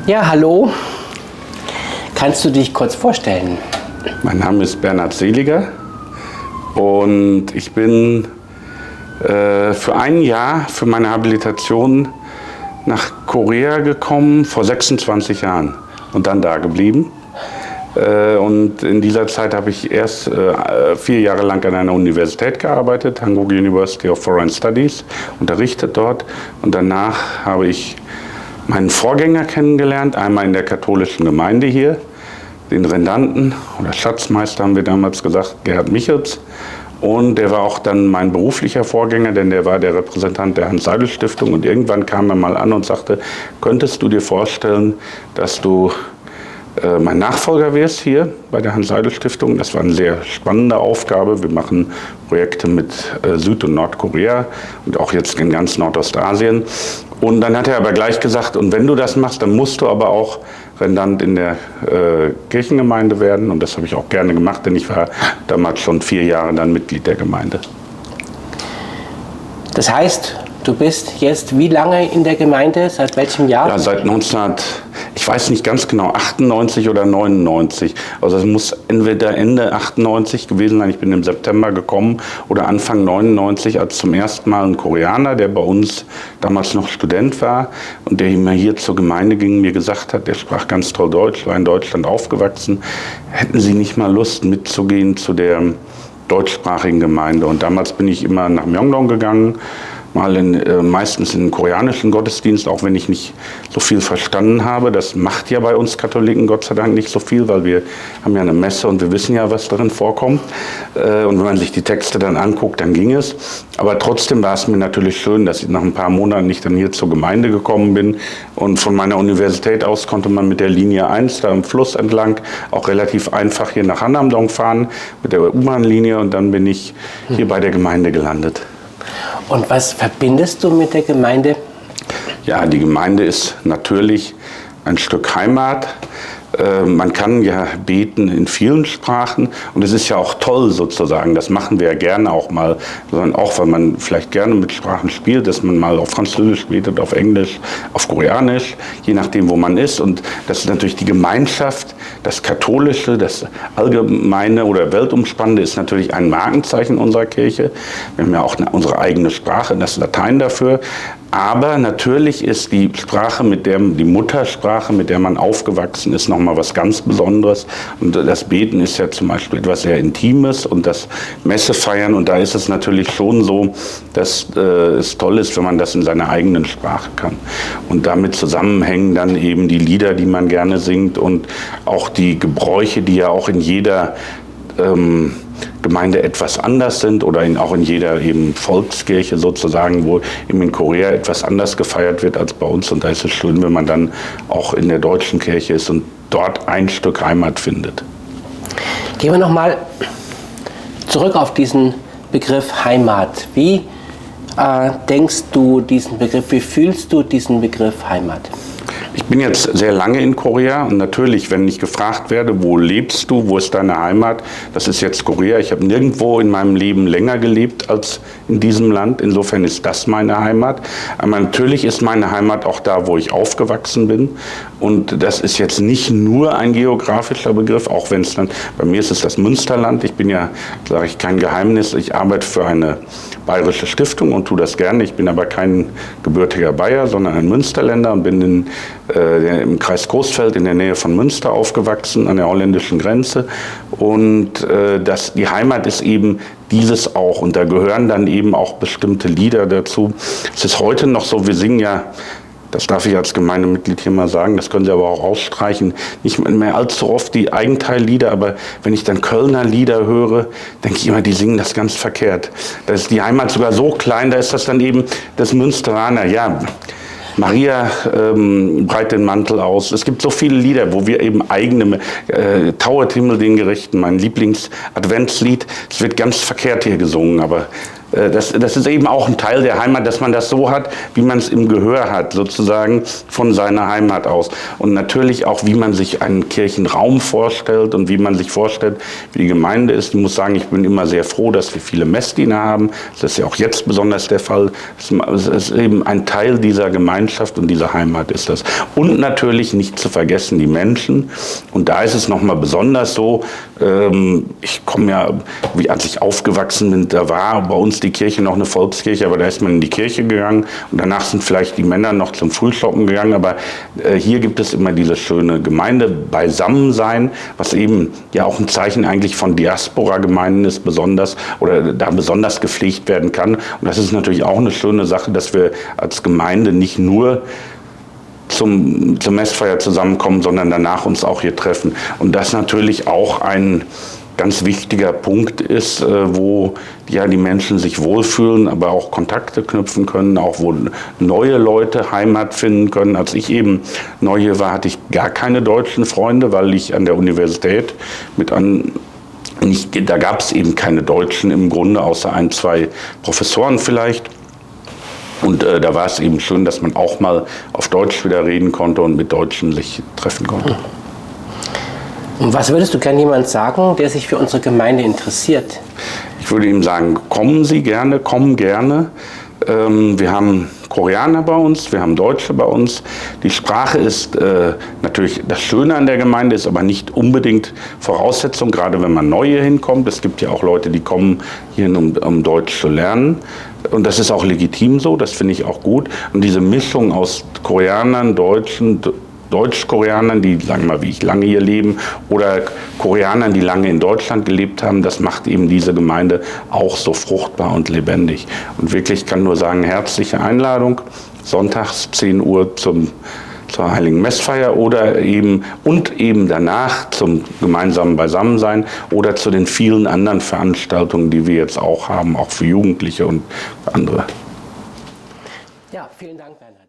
Ja, hallo. Kannst du dich kurz vorstellen? Mein Name ist Bernhard Seliger und ich bin für ein Jahr für meine Habilitation nach Korea gekommen, vor 26 Jahren und dann da geblieben. Und in dieser Zeit habe ich erst 4 Jahre lang an einer Universität gearbeitet, Hankuk University of Foreign Studies, unterrichtet dort. Und danach habe ich meinen Vorgänger kennengelernt, einmal in der katholischen Gemeinde hier, den Rendanten oder Schatzmeister haben wir damals gesagt, Gerhard Michels. Und der war auch dann mein beruflicher Vorgänger, denn der war der Repräsentant der Hans-Seidel-Stiftung. Und irgendwann kam er mal an und sagte, könntest du dir vorstellen, dass du mein Nachfolger wärst hier bei der Hans-Seidel-Stiftung. Das war eine sehr spannende Aufgabe. Wir machen Projekte mit Süd- und Nordkorea und auch jetzt in ganz Nordostasien. Und dann hat er aber gleich gesagt, und wenn du das machst, dann musst du aber auch Rendant in der Kirchengemeinde werden. Und das habe ich auch gerne gemacht, denn ich war damals schon 4 Jahre dann Mitglied der Gemeinde. Das heißt, du bist jetzt wie lange in der Gemeinde? Seit welchem Jahr? Ja, seit ich weiß nicht ganz genau, 98 oder 99. Also es muss entweder Ende 98 gewesen sein, ich bin im September gekommen, oder Anfang 99, als zum ersten Mal ein Koreaner, der bei uns damals noch Student war und der immer hier zur Gemeinde ging, mir gesagt hat, der sprach ganz toll Deutsch, war in Deutschland aufgewachsen, hätten Sie nicht mal Lust mitzugehen zu der deutschsprachigen Gemeinde? Und damals bin ich immer nach Myeongdong gegangen, meistens in den koreanischen Gottesdienst, auch wenn ich nicht so viel verstanden habe. Das macht ja bei uns Katholiken Gott sei Dank nicht so viel, weil wir haben ja eine Messe und wir wissen ja, was darin vorkommt. Und wenn man sich die Texte dann anguckt, dann ging es. Aber trotzdem war es mir natürlich schön, dass ich nach ein paar Monaten nicht dann hier zur Gemeinde gekommen bin. Und von meiner Universität aus konnte man mit der Linie 1 da am Fluss entlang auch relativ einfach hier nach Hannamdong fahren mit der U-Bahn-Linie. Und dann bin ich hier bei der Gemeinde gelandet. Und was verbindest du mit der Gemeinde? Ja, die Gemeinde ist natürlich ein Stück Heimat. Man kann ja beten in vielen Sprachen und es ist ja auch toll sozusagen, das machen wir ja gerne auch mal, sondern auch weil man vielleicht gerne mit Sprachen spielt, dass man mal auf Französisch betet, auf Englisch, auf Koreanisch, je nachdem wo man ist, und das ist natürlich die Gemeinschaft, das Katholische, das Allgemeine oder Weltumspannende ist natürlich ein Markenzeichen unserer Kirche. Wir haben ja auch unsere eigene Sprache, das Latein dafür. Aber natürlich ist die Sprache, die Muttersprache, mit der man aufgewachsen ist, nochmal was ganz Besonderes. Und das Beten ist ja zum Beispiel etwas sehr Intimes und das Messefeiern. Und da ist es natürlich schon so, dass es toll ist, wenn man das in seiner eigenen Sprache kann. Und damit zusammenhängen dann eben die Lieder, die man gerne singt und auch die Gebräuche, die ja auch in jeder Gemeinde etwas anders sind oder auch in jeder eben Volkskirche sozusagen, wo eben in Korea etwas anders gefeiert wird als bei uns. Und da ist es schön, wenn man dann auch in der deutschen Kirche ist und dort ein Stück Heimat findet. Gehen wir nochmal zurück auf diesen Begriff Heimat. Wie denkst du diesen Begriff, wie fühlst du diesen Begriff Heimat? Ich bin jetzt sehr lange in Korea und natürlich, wenn ich gefragt werde, wo lebst du, wo ist deine Heimat, das ist jetzt Korea. Ich habe nirgendwo in meinem Leben länger gelebt als in diesem Land. Insofern ist das meine Heimat. Aber natürlich ist meine Heimat auch da, wo ich aufgewachsen bin. Und das ist jetzt nicht nur ein geografischer Begriff, auch wenn es dann, bei mir ist es das Münsterland. Ich bin ja, sage ich, kein Geheimnis, ich arbeite für eine bayerische Stiftung und tue das gerne. Ich bin aber kein gebürtiger Bayer, sondern ein Münsterländer und bin im Kreis Coesfeld in der Nähe von Münster aufgewachsen, an der holländischen Grenze. Und die Heimat ist eben dieses auch. Und da gehören dann eben auch bestimmte Lieder dazu. Es ist heute noch so, wir singen ja, das darf ich als Gemeindemitglied hier mal sagen, das können Sie aber auch ausstreichen, nicht mehr allzu oft die Eigenteillieder, aber wenn ich dann Kölner Lieder höre, denke ich immer, die singen das ganz verkehrt. Da ist die Heimat sogar so klein, da ist das dann eben das Münsteraner, ja. Maria breit den Mantel aus. Es gibt so viele Lieder, wo wir eben eigene, Tauert Himmel den Gerechten, mein Lieblings-Adventslied, es wird ganz verkehrt hier gesungen, aber das ist eben auch ein Teil der Heimat, dass man das so hat, wie man es im Gehör hat, sozusagen von seiner Heimat aus. Und natürlich auch, wie man sich einen Kirchenraum vorstellt und wie man sich vorstellt, wie die Gemeinde ist. Ich muss sagen, ich bin immer sehr froh, dass wir viele Messdiener haben. Das ist ja auch jetzt besonders der Fall. Es ist eben ein Teil dieser Gemeinschaft und dieser Heimat ist das. Und natürlich nicht zu vergessen die Menschen. Und da ist es nochmal besonders so, ich komme ja, als ich aufgewachsen bin, da war bei uns die Kirche noch eine Volkskirche, aber da ist man in die Kirche gegangen und danach sind vielleicht die Männer noch zum Frühschoppen gegangen, aber hier gibt es immer diese schöne Gemeinde, Beisammensein, was eben ja auch ein Zeichen eigentlich von Diaspora-Gemeinden ist, besonders oder da besonders gepflegt werden kann. Und das ist natürlich auch eine schöne Sache, dass wir als Gemeinde nicht nur zur Messfeier zusammenkommen, sondern danach uns auch hier treffen. Und das natürlich auch ein ganz wichtiger Punkt ist, wo ja die Menschen sich wohlfühlen, aber auch Kontakte knüpfen können, auch wo neue Leute Heimat finden können. Als ich eben neu hier war, hatte ich gar keine deutschen Freunde, weil ich an der Universität da gab es eben keine Deutschen im Grunde, außer ein, zwei Professoren vielleicht. Und da war es eben schön, dass man auch mal auf Deutsch wieder reden konnte und mit Deutschen sich treffen konnte. Und was würdest du gerne jemand sagen, der sich für unsere Gemeinde interessiert? Ich würde ihm sagen, kommen Sie gerne, kommen gerne. Wir haben Koreaner bei uns, wir haben Deutsche bei uns. Die Sprache ist natürlich das Schöne an der Gemeinde, ist aber nicht unbedingt Voraussetzung, gerade wenn man neu hier hinkommt. Es gibt ja auch Leute, die kommen hierhin, um Deutsch zu lernen. Und das ist auch legitim so, das finde ich auch gut. Und diese Mischung aus Koreanern, Deutsch-Koreanern, die, sagen wir mal, wie ich lange hier leben, oder Koreanern, die lange in Deutschland gelebt haben, das macht eben diese Gemeinde auch so fruchtbar und lebendig. Und wirklich, ich kann nur sagen, herzliche Einladung, sonntags 10 Uhr zur Heiligen Messfeier oder eben danach zum gemeinsamen Beisammensein oder zu den vielen anderen Veranstaltungen, die wir jetzt auch haben, auch für Jugendliche und andere. Ja, vielen Dank, Bernhard.